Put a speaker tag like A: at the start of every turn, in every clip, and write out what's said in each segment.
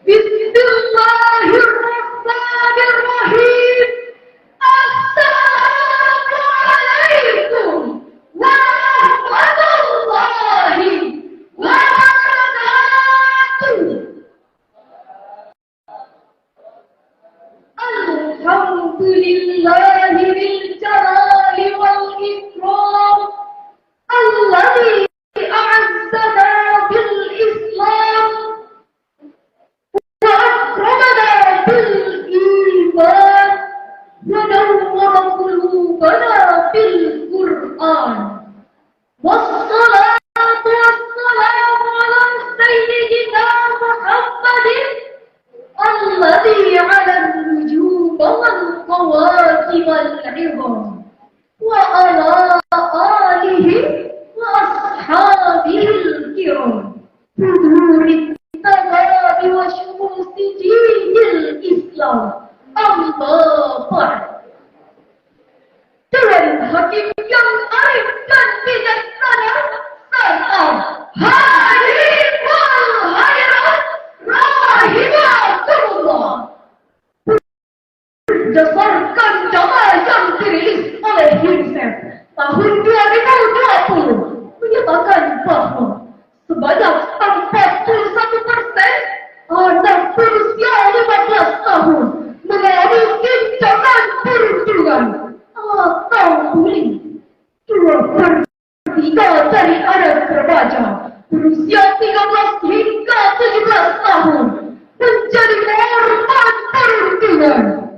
A: Bismillahirrahmanirrahim. Assalamualaikum warahmatullahi wabarakatuh. Alhamdulillahi bil jalali wal ikram. Alladzi a'azzana bil Islam wa akramana bil iman wa nawwara qulubana bil Qur'an. Wassalatu wassalamu ala sayyidina Muhammadin alladzi 'ala an-nujum wal qawakib al-'idham wa ala alihi wa ashabihi al-kiram hudurit tawabi wa syumusi dinil Islam. Amma ba'd. Tuhan Hakim yang arif dan bijaksana serta Hadimul Hadirat Rahimakumullah. Berdasarkan data yang dirilis oleh UNICEF tahun 2020 menyatakan bahwa sebanyak 41% anak berusia 15 tahun mengalami ginjalan perundungan atau bullying. 2/3 dari anak remaja berusia 13 hingga 17 tahun menjadi korban perundungan.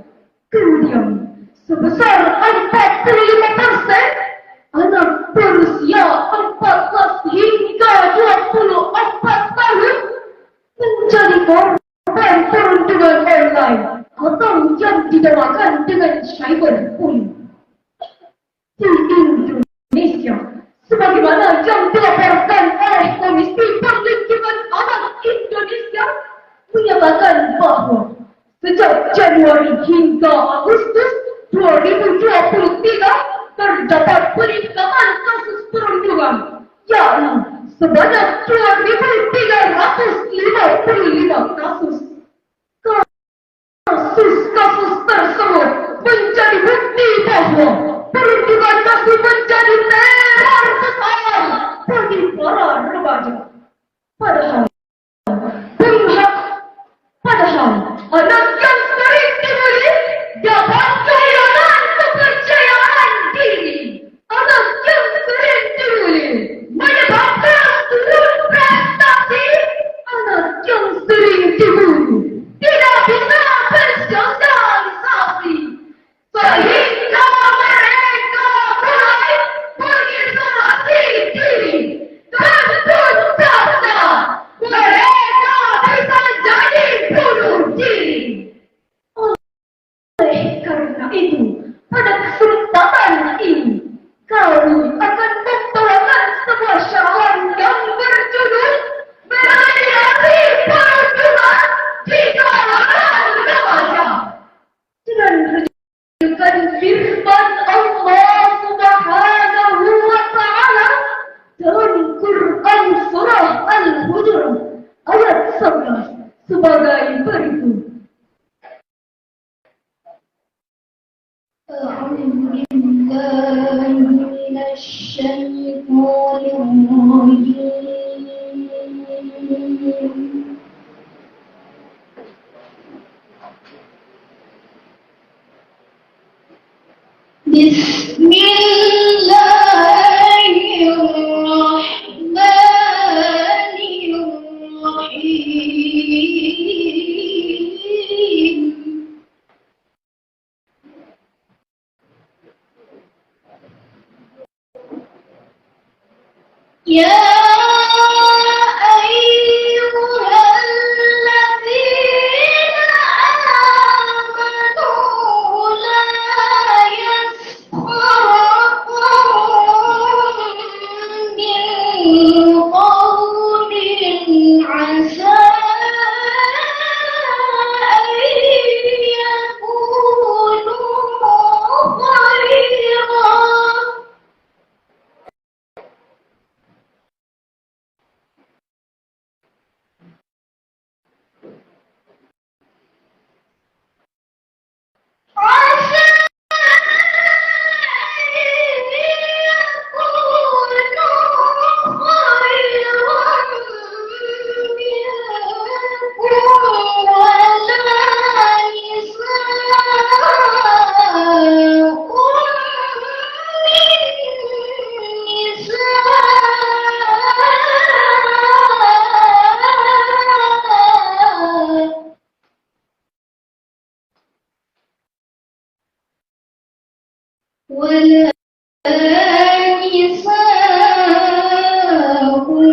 A: Kemudian sebesar 45% anak berusia 14 hingga 24 tahun menjadi korban perundungan online atau yang dinamakan dengan cyberbullying. Di Indonesia, sebagaimana yang dilaporkan oleh Komisi Perlindungan Anak Indonesia, menyatakan bahwa sejak Januari hingga Agustus 2023 terdapat peningkatan kasus perundungan, yakni sebanyak 2.355 kasus. Kasus-kasus tersebut menjadi bukti bahwa perundungan masih menjadi teror besar bagi para remaja. Padahal anak yang sering dibully dapat kehilangan kepercayaan diri. Anak yang sering dibully menyebabkan turun prestasi. Anak yang sering dibully tidak bisa bersosialisasi sehingga mereka mulai mengisolasi diri dan putus asa. Mereka bisa jadi bunuh diri. Oleh karena itu, pada kesempatan ini kami akan membawakan sebuah syair yang berjudul Mediasi Perundungan di Kalangan Remaja, dengan rujukan firman Allah Subhanahu wa Ta'ala dalam Quran surah Al-Hujurat ayat 11 sebagai berikut. A'udzu billahi minasy syaithanir rajim. Bismillahirrahmanirrahim. Ya ayyuhalladzina amanu la yaskhar ولا نساء من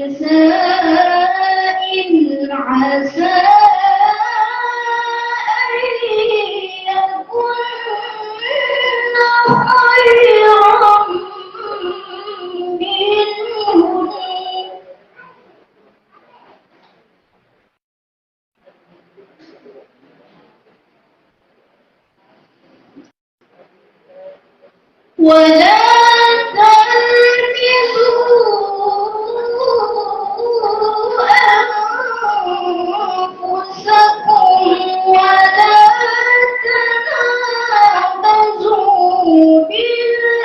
A: نساء عسى أن يكن خيرا منهن ولا تلمزوا أنفسكم ولا تنابزوا بالألقاب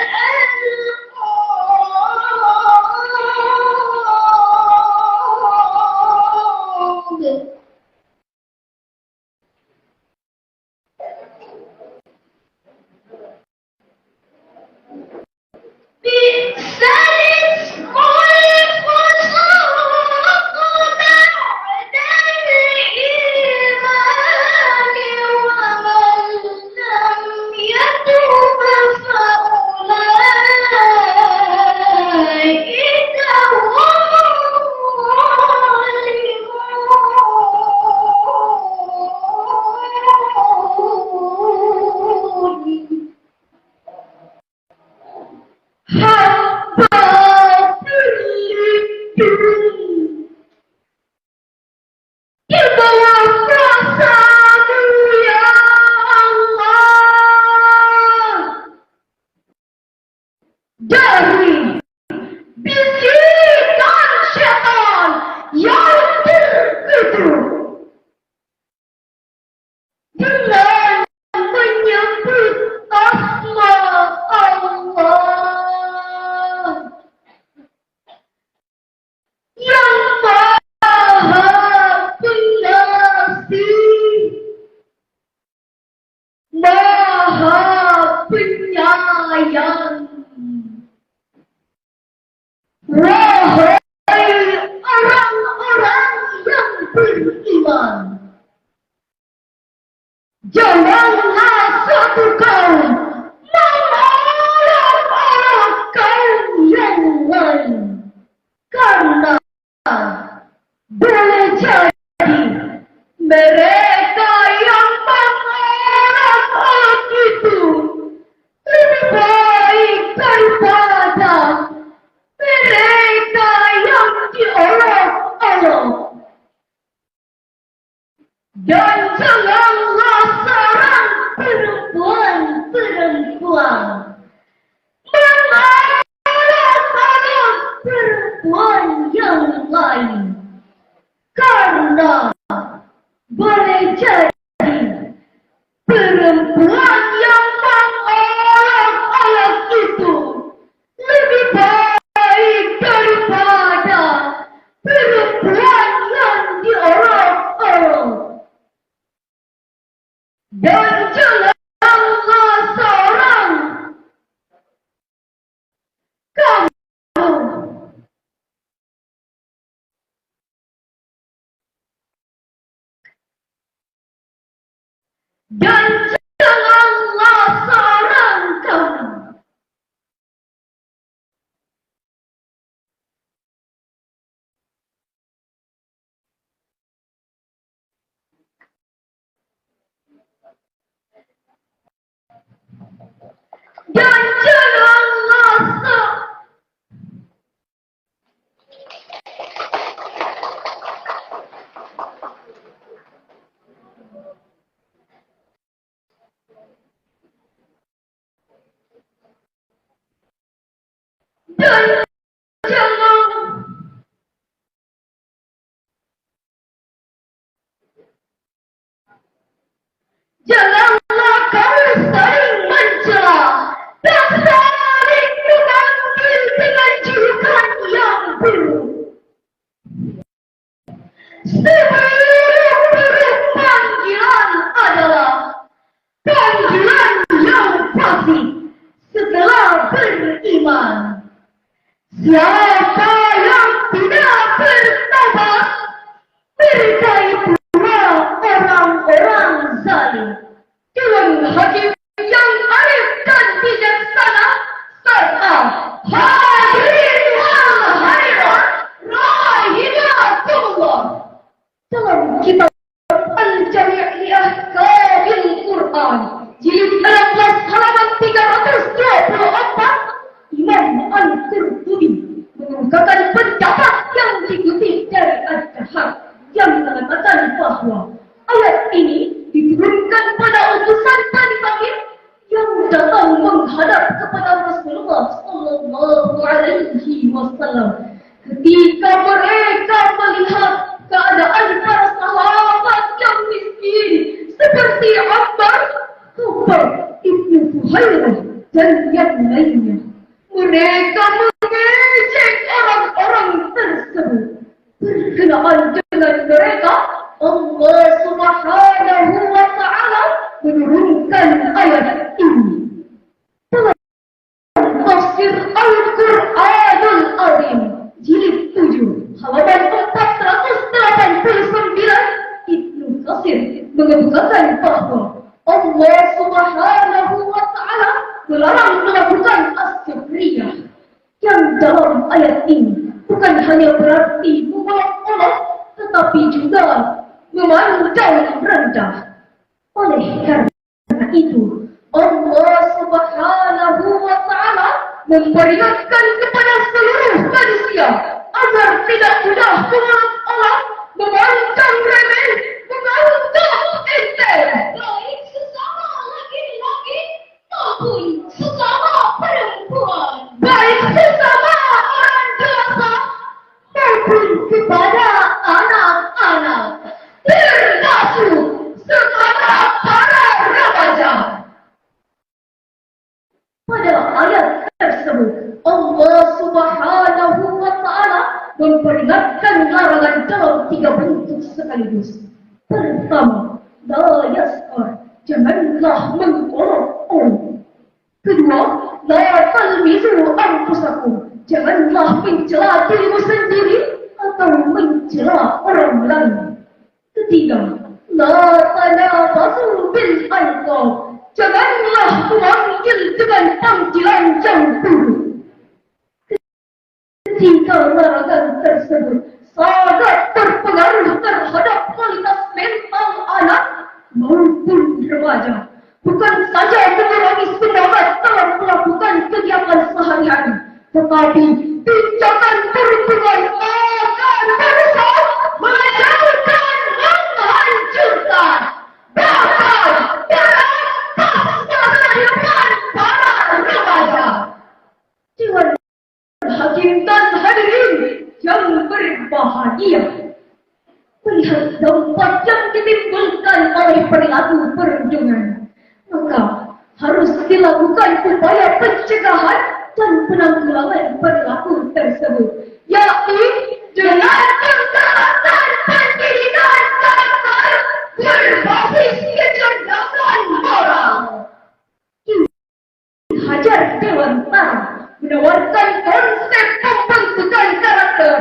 A: بئس الاسم الفسوق بعد الإيمان ومن لم يتب فأولئك هم الظالمون حبات للدين يتوفى يا الله dari bisikan syaitan yang terkutuk dengan menyebut asma Allah yang Maha Pengasih, Maha Penyayang. Wahai orang-orang yang beriman, janganlah satu kaum menolak kaum yang lain, karena boleh jadi mereka yang menolak itu lebih baik daripada mereka yang diolok-olok. Dan janganlah seorang perempuan-perempuan menolak perempuan yang lain, karena boleh jadi perempuan yang menolak itu lebih baik daripada perempuan yang diolok-olok. Dan janganlah seorang kamu dan janganlah seorang kamu dan janganlah dan janganlah kamu saling mencela dan saling memanggil dengan julukan yang buruk. Seluruh panggilan adalah panggilan yang pasti setelah beriman. Siapa yang tidak bertobat, mereka itulah orang-orang zalim. Jangan dalam kitab Al-Jami' li Ahkamil Quran jilid 16 halaman 324, Imam Al-Qurtubi mengungkapkan pendapat yang dikutip dari Ad-Dahab yang mengatakan bahwa ayat ini diturunkan pada utusan Bani Bakir yang datang menghadap kepada Rasulullah sallallahu alaihi wasallam ketika mereka melihat keadaan para sahabat yang miskin seperti Ammar, Kufar, Ibnu Fuhairah dan yang lainnya. Mereka mengejek orang-orang tersebut. Berkenaan dengan mereka, Allah Subhanahu wa Ta'ala menurunkan ayat ini. Tafsir Al-Quranul Azim jilid 7 halaman 489, Ibnu Katsir mengemukakan bahwa Allah Subhanahu wa Ta'ala melarang melakukan as-sufriyah yang dalam ayat ini bukan hanya berarti mengolok-olok tetapi juga memandang rendah. Oleh karena itu Allah Subhanahu wa Ta'ala memperingatkan kepada seluruh manusia agar tidak mudah mengolok-olok, memandang remeh, menganggap enteng baik sesama laki-laki maupun sesama perempuan, baik sesama orang dewasa maupun kepada anak-anak, termasuk kepada para remaja. Pada ayat tersebut, Allah Subhanahu wa Ta'ala memperingatkan larangan dalam 3 bentuk sekaligus. Pertama, la yaskar, janganlah mengolok-olok. Kedua, la talmizu anfusakum, janganlah mencela dirimu sendiri atau mencela orang lain. Ketiga, la tanabazu bil alqab, janganlah memanggil dengan panggilan yang buruk. Ketika larangan tersebut sangat berpengaruh terhadap kualitas mental anak maupun remaja, bukan saja mengurangi semangat dalam melakukan kegiatan sehari-hari, tetapi tindakan berhubungan akan merusak, menjauhkan, menghancurkan, bahkan merampas masa depan para remaja. Dewan Hakim dan hadirin yang berbahagia, melihat dampak yang ditimbulkan oleh perilaku perundungan, maka harus dilakukan upaya pencegahan dan penanggulangan perilaku tersebut, yakni dengan kekerasan pendidikan dasar berbasis kecerdasan moral. Hajar Dewantara menawarkan konsep pembentukan karakter,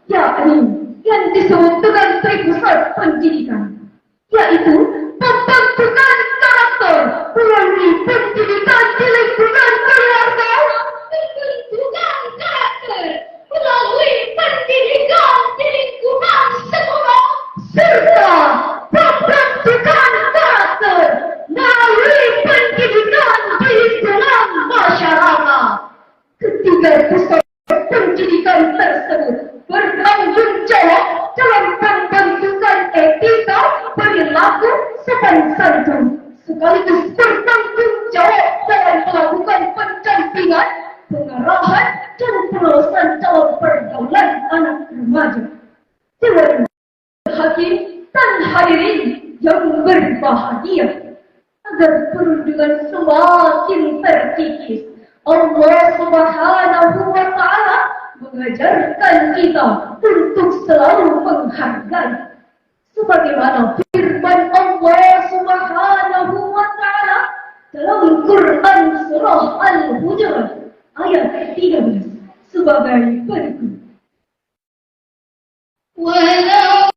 A: yakni yang disebut dengan pusat pendidikan, yaitu pembentukan karakter melalui pendidikan di lingkungan keluarga, pembentukan karakter melalui pendidikan di lingkungan sekolah, serta pembentukan karakter melalui pendidikan di lingkungan masyarakat. Ketiga pusat pendidikan tersebut bertanggung jawab dalam pembentukan etika, perilaku, sopan santun, sekaligus bertanggung jawab dalam melakukan pendampingan, pengarahan, dan pengawasan dalam pergaulan anak remaja. Dewan Hakim dan hadirin yang berbahagia, agar perundungan semakin terkikis, Allah Subhanahu wa Ta'ala mengajarkan kita untuk selalu menghargai, sebagaimana firman Allah Subhanahu wa Ta'ala dalam Quran surah Al-Hujurat ayat 13 sebagai berikut. Walau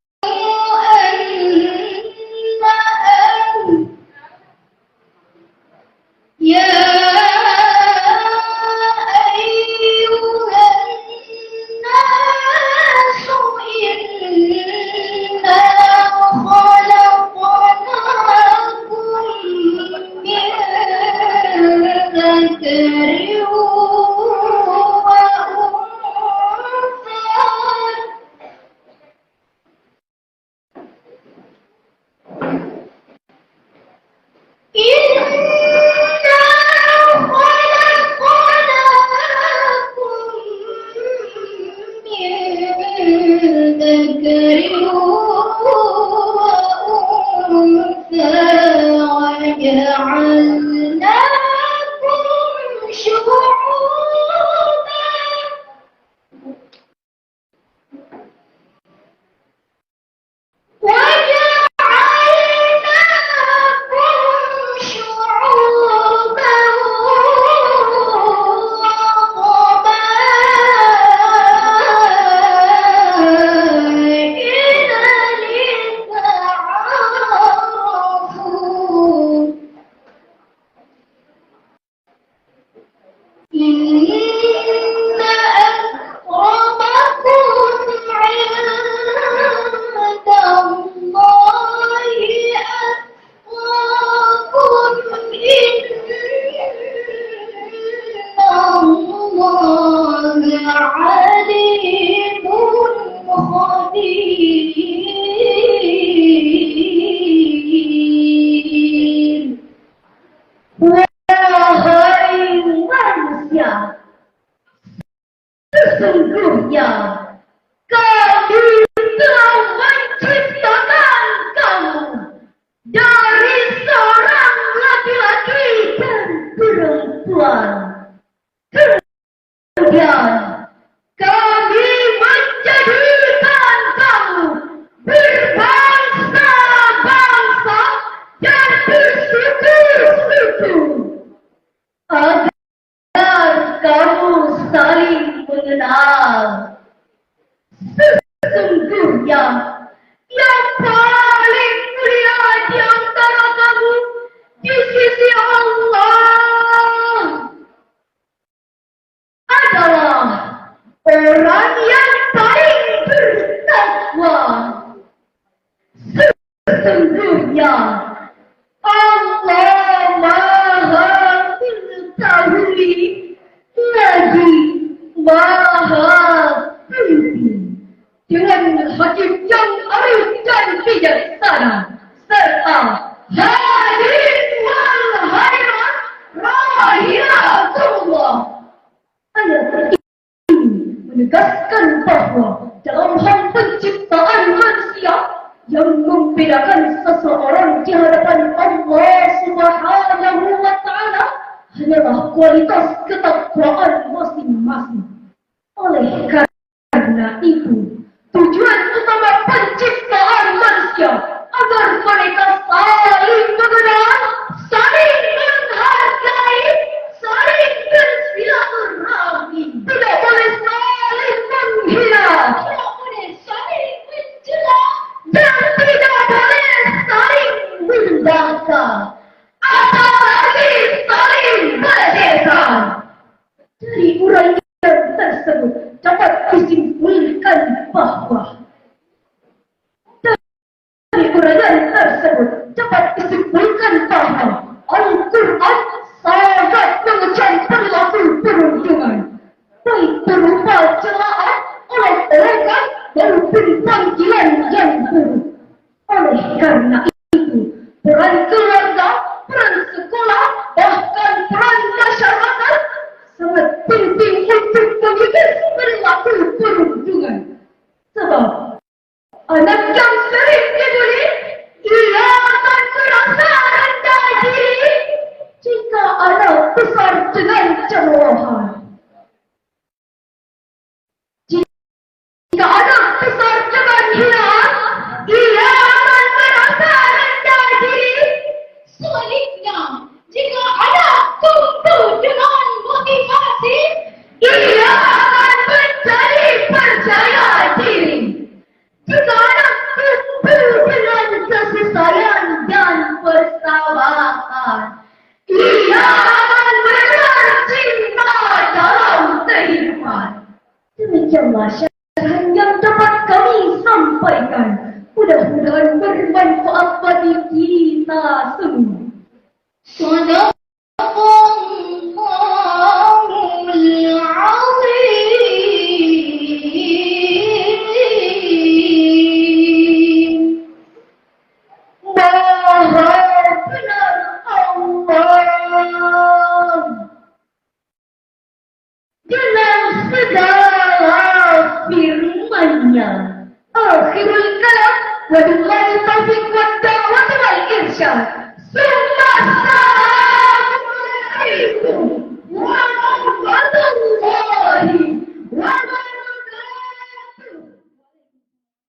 A: Sesungguhnya kami telah menciptakan kamu dari seorang laki-laki dan perempuan. Kemudian kami menjadikan kamu berbangsa-bangsa dan bersuku-suku agar kamu saling mengenal. Sesungguhnya yang paling mulia di antara kamu di sisi Allah adalah orang yang paling bertakwa. Sesungguhnya Allah Maha mengetahui lagi Maha teliti dengan hakim yang arif dan bijaksana serta hadirin wal hadirat rahimahullah. Ayat ini menegaskan bahwa dalam hal penciptaan manusia yang membedakan seseorang di hadapan Allah Subhanahu wa Ta'ala hanyalah kualitas ketakwaan masing-masing. Oleh karena itu, tujuan utama penciptaan manusia agar mereka saling mengenal, saling menghargai, saling bersilaturahmi, tidak boleh saling menghina, tidak boleh saling mencela, dan tidak boleh saling membangkang, apalagi saling berdesak. Dari uraian tersebut dapat disimpulkan bahwa Al-Quran sangat mengecam perilaku perundungan, baik berupa celaan oleh mereka maupun panggilan yang buruk. Oleh karena itu, peran keluarga, peran sekolah, bahkan peran masyarakat sangat penting untuk mengikis perilaku perundungan. Sebab anak yang sering dibuli, ia akan merasa rendah diri jika anak besar dengan cemoohan. Jika anak besar dengan hinaan, ia akan merasa rendah diri. Sebaliknya, jika anak tumbuh dengan motivasi, ia akan menjadi percaya diri. Jika anak tumbuh dengan kasih sayang dan persahabatan, ia akan menebar cinta dalam kehidupan. Demikianlah syarahan yang dapat kami sampaikan. Mudah-mudahan bermanfaat bagi kita semua. Sadaqallahul azim. Maha benar Allah dalam segala firman-Nya. Akhirul kalam. Wabillahi taufiq wa da'wati wal irsyad. Summa